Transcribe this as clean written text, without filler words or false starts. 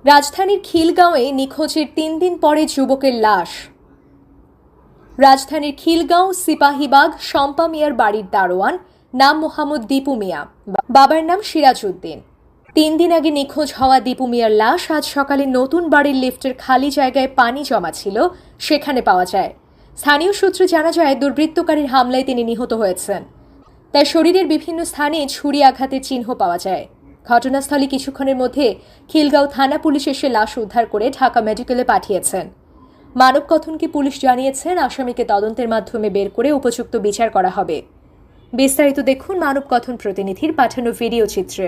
রাজধানীর খিলগাঁওয়ে নিখোঁজের ৩ দিন পরে যুবকের লাশ। রাজধানীর খিলগাঁও সিপাহীবাগ শম্পা মিয়ার বাড়ির দারোয়ান, নাম মোহাম্মদ দীপু মিয়া, বাবার নাম সিরাজ উদ্দিন। ৩ দিন আগে নিখোঁজ হওয়া দীপু মিয়ার লাশ আজ সকালে নতুন বাড়ির লিফটের খালি জায়গায় পানি জমা ছিল সেখানে পাওয়া যায়। স্থানীয় সূত্রে জানা যায়, দুর্বৃত্তকারীর হামলায় তিনি নিহত হয়েছেন। তার শরীরের বিভিন্ন স্থানে ছুরি আঘাতের চিহ্ন পাওয়া যায়। ঘটনাস্থলে কিছুক্ষণের মধ্যে খিলগাঁও থানা পুলিশ এসে লাশ উদ্ধার করে ঢাকা মেডিকেলে পাঠিয়েছেন। মানবকথনকে পুলিশ জানিয়েছেন, আসামিকে তদন্তের মাধ্যমে বের করে উপযুক্ত বিচার করা হবে। বিস্তারিত দেখুন মানবকথন প্রতিনিধির পাঠানো ভিডিও চিত্রে।